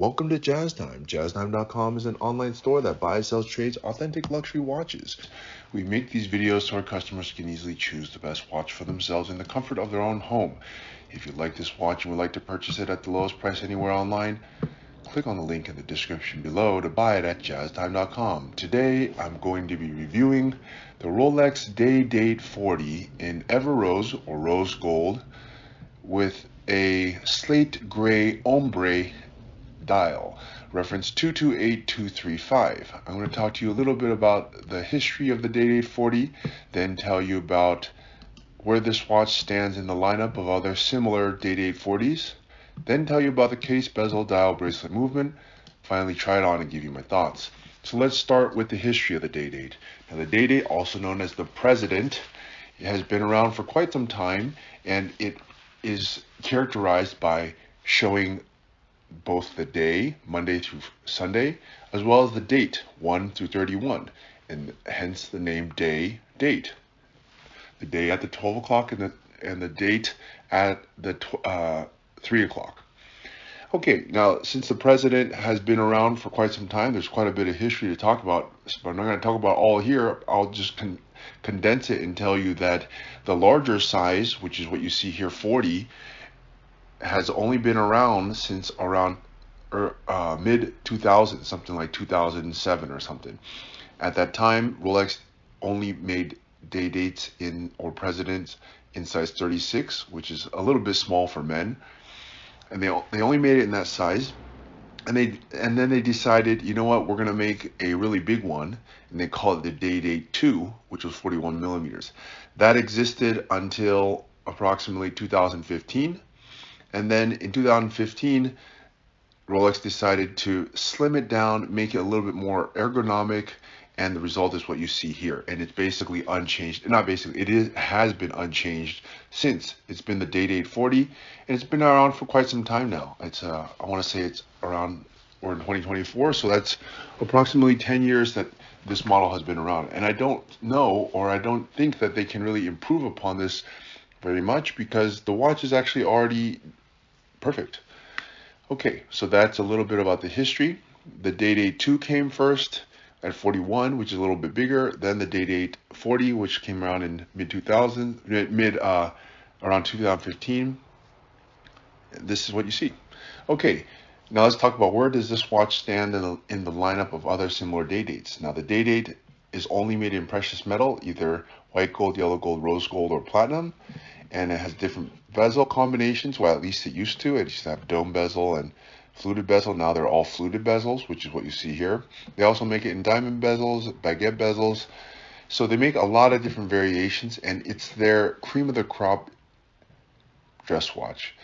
Welcome to Jazz Time. JazzTime.com is an online store that buys, sells, trades authentic luxury watches. We make these videos so our customers can easily choose the best watch for themselves in the comfort of their own home. If you like this watch and would like to purchase it at the lowest price anywhere online, click on the link in the description below to buy it at JazzTime.com. Today, I'm going to be reviewing the Rolex Day Date 40 in Ever Rose or Rose Gold with a slate gray ombre dial, reference 228235. I'm going to talk to you a little bit about the history of the Day Date 40, then tell you about where this watch stands in the lineup of other similar Day Date 40s, then tell you about the case, bezel, dial, bracelet movement, finally try it on and give you my thoughts. So let's start with the history of the Day Date. Now the Day Date, also known as the President, it has been around for quite some time, and it is characterized by showing both the day, Monday through Sunday, as well as the date, 1 through 31, and hence the name day date. The day at the 12 o'clock and the date at the 3 o'clock. Okay, now since the President has been around for quite some time, there's quite a bit of history to talk about, but I'm not going to talk about all here. I'll just condense it and tell you that the larger size, which is what you see here, 40, has only been around since around mid 2000, something like 2007 or something. At that time, Rolex only made day dates or presidents in size 36, which is a little bit small for men, and they only made it in that size. And then they decided, you know what, we're gonna make a really big one, and they called it the Day Date 2, which was 41 millimeters. That existed until approximately 2015. And then in 2015, Rolex decided to slim it down, make it a little bit more ergonomic, and the result is what you see here. And it's basically unchanged. Not basically, has been unchanged since. It's been the Day Date 40, and it's been around for quite some time now. It's I want to say it's around, we're in 2024, so that's approximately 10 years that this model has been around. And I don't know, or I don't think that they can really improve upon this very much, because the watch is actually already perfect. Okay, so that's a little bit about the history. The Day Date 2 came first at 41, which is a little bit bigger. Then the Day Date 40, which came around in around 2015. This is what you see. Okay, now let's talk about where does this watch stand in the lineup of other similar day dates. Now the Day Date is only made in precious metal, either white gold, yellow gold, rose gold, or platinum. And it has different bezel combinations. Well, at least it used to. It used to have dome bezel and fluted bezel. Now they're all fluted bezels, which is what you see here. They also make it in diamond bezels, baguette bezels. So they make a lot of different variations, and it's their cream of the crop dress watch.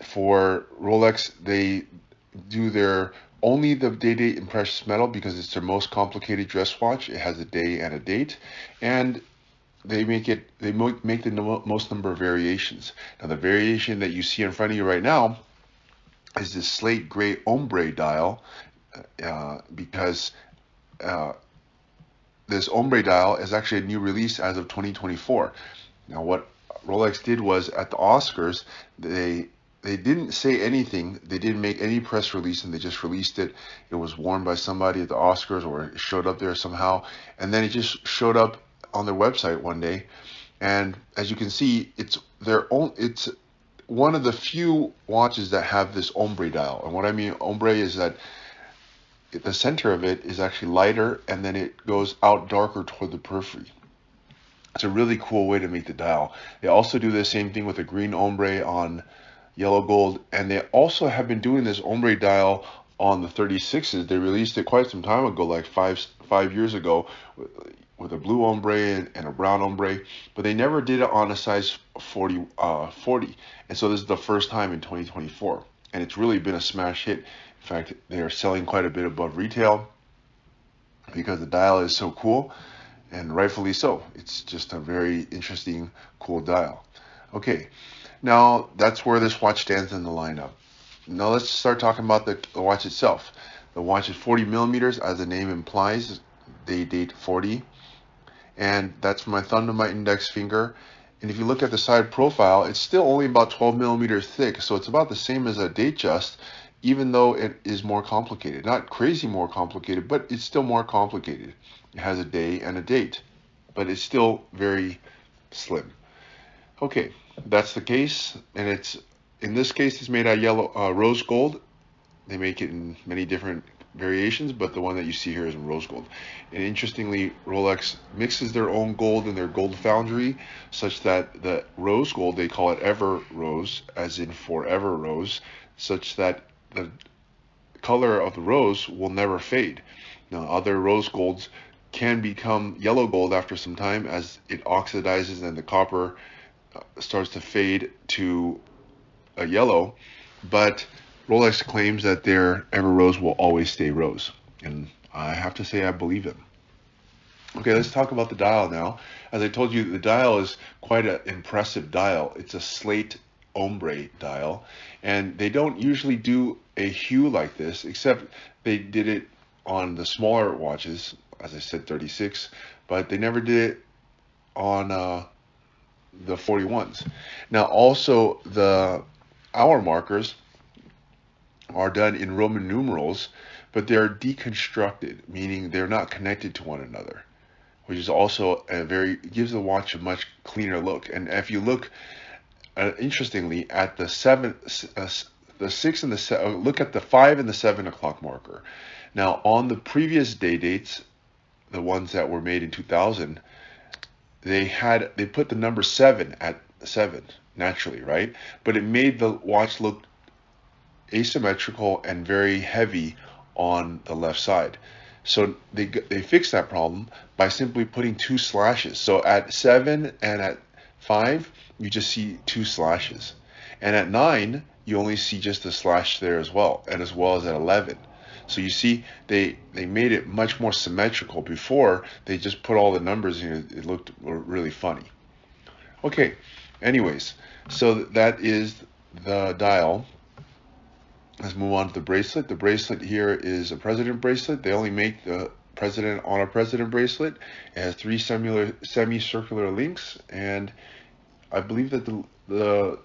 For Rolex, they do only the Day Date in precious metal because it's their most complicated dress watch. It has a day and a date, and they make the most number of variations. Now the variation that you see in front of you right now is this slate gray ombre dial, because this ombre dial is actually a new release as of 2024. Now what Rolex did was, at the Oscars, they didn't say anything. They didn't make any press release, and they just released it. It was worn by somebody at the Oscars, or it showed up there somehow, and then it just showed up on their website one day. And as you can see, it's one of the few watches that have this ombre dial. And what I mean ombre is that the center of it is actually lighter, and then it goes out darker toward the periphery. It's a really cool way to make the dial. They also do the same thing with a green ombre on yellow gold, and they also have been doing this ombre dial on the 36s. They released it quite some time ago, like five years ago, with a blue ombre and a brown ombre, but they never did it on a size 40. And so this is the first time in 2024, and it's really been a smash hit. In fact, they are selling quite a bit above retail because the dial is so cool, and rightfully so. It's just a very interesting, cool dial. Okay, now that's where this watch stands in the lineup. Now let's start talking about the watch itself. The watch is 40 millimeters, as the name implies, Day Date 40. And that's from my thumb to my index finger. And if you look at the side profile, it's still only about 12 millimeters thick, so it's about the same as a Datejust. even though it is more complicated. Not crazy more complicated, but it's still more complicated. It has a day and a date, but it's still very slim. Okay, that's the case, and in this case it's made out of yellow rose gold. They make it in many different variations, but the one that you see here is in rose gold. And interestingly, Rolex mixes their own gold in their gold foundry, such that the rose gold, they call it ever rose, as in forever rose, such that the color of the rose will never fade. Now, other rose golds can become yellow gold after some time as it oxidizes and the copper starts to fade to a yellow, but Rolex claims that their ever rose will always stay rose, and I have to say I believe them. Okay, let's talk about the dial now. As I told you, the dial is quite an impressive dial. It's a Slate Ombre dial, and they don't usually do a hue like this, except they did it on the smaller watches, as I said, 36, but they never did it on the 41s. Now, also the hour markers are done in Roman numerals, but they're deconstructed, meaning they're not connected to one another, which is also gives the watch a much cleaner look. And if you look interestingly at the 6 and the 7, look at the 5 and the 7 o'clock marker. Now, on the previous day dates, the ones that were made in 2000, they put the number 7 at 7 naturally, right? But it made the watch look asymmetrical and very heavy on the left side. So they fixed that problem by simply putting 2 slashes. So at 7 and at 5, you just see 2 slashes. And at 9, you only see just a slash there as well, and as well as at 11. So you see, they made it much more symmetrical. Before, they just put all the numbers in. It looked really funny. Okay, anyways, so that is the dial. Let's move on to the bracelet. The bracelet here is a president bracelet. They only make the president on a president bracelet. It has 3 semicircular links, and I believe that the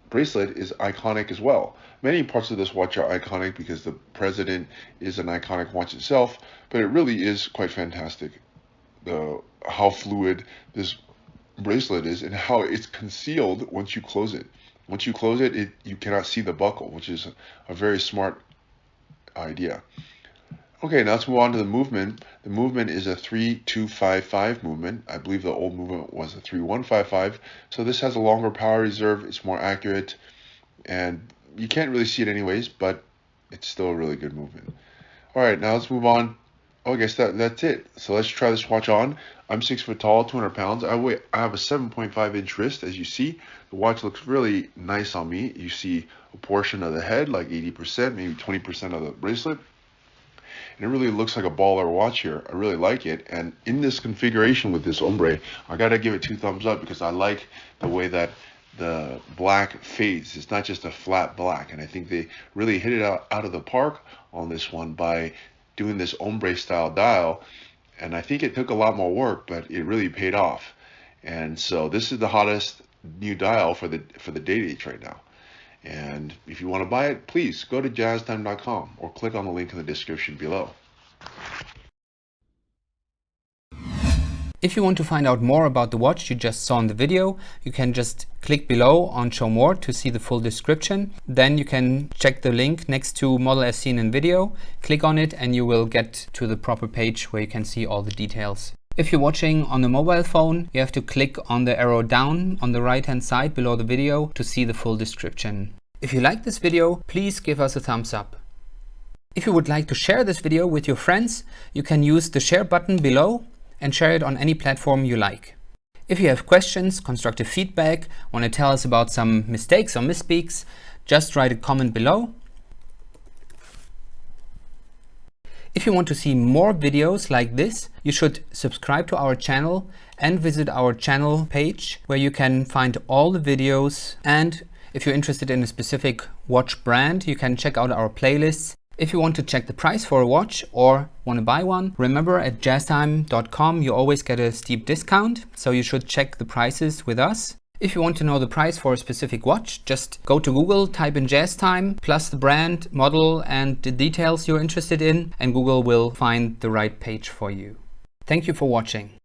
bracelet is iconic as well. Many parts of this watch are iconic because the president is an iconic watch itself, but it really is quite fantastic how fluid this bracelet is and how it's concealed once you close it. Once you close it, you cannot see the buckle, which is a very smart idea. Okay, now let's move on to the movement. The movement is a 3-2-5-5 movement. I believe the old movement was a 3-1-5-5. So this has a longer power reserve. It's more accurate, and you can't really see it anyways, but it's still a really good movement. All right, now let's move on. Oh, I guess that's it. So let's try this watch on. I'm 6 foot tall, 200 pounds. I have a 7.5 inch wrist, as you see. The watch looks really nice on me. You see a portion of the head, like 80%, maybe 20% of the bracelet. And it really looks like a baller watch here. I really like it. And in this configuration with this Ombre, I gotta give it 2 thumbs up because I like the way that the black fades. It's not just a flat black. And I think they really hit it out of the park on this one by doing this Ombre style dial. And I think it took a lot more work, but it really paid off. And so this is the hottest new dial for the day dates right now. And if you want to buy it, please go to jazztime.com or click on the link in the description below. If you want to find out more about the watch you just saw in the video, you can just click below on Show More to see the full description. Then you can check the link next to Model as seen in video, click on it, and you will get to the proper page where you can see all the details. If you're watching on a mobile phone, you have to click on the arrow down on the right hand side below the video to see the full description. If you like this video, please give us a thumbs up. If you would like to share this video with your friends, you can use the share button below and share it on any platform you like. If you have questions, constructive feedback, want to tell us about some mistakes or misspeaks, just write a comment below. If you want to see more videos like this, you should subscribe to our channel and visit our channel page where you can find all the videos. And if you're interested in a specific watch brand, you can check out our playlists. If you want to check the price for a watch or want to buy one, remember at jazztime.com you always get a steep discount, so you should check the prices with us. If you want to know the price for a specific watch, just go to Google, type in jazz time, plus the brand, model, and the details you're interested in, and Google will find the right page for you. Thank you for watching.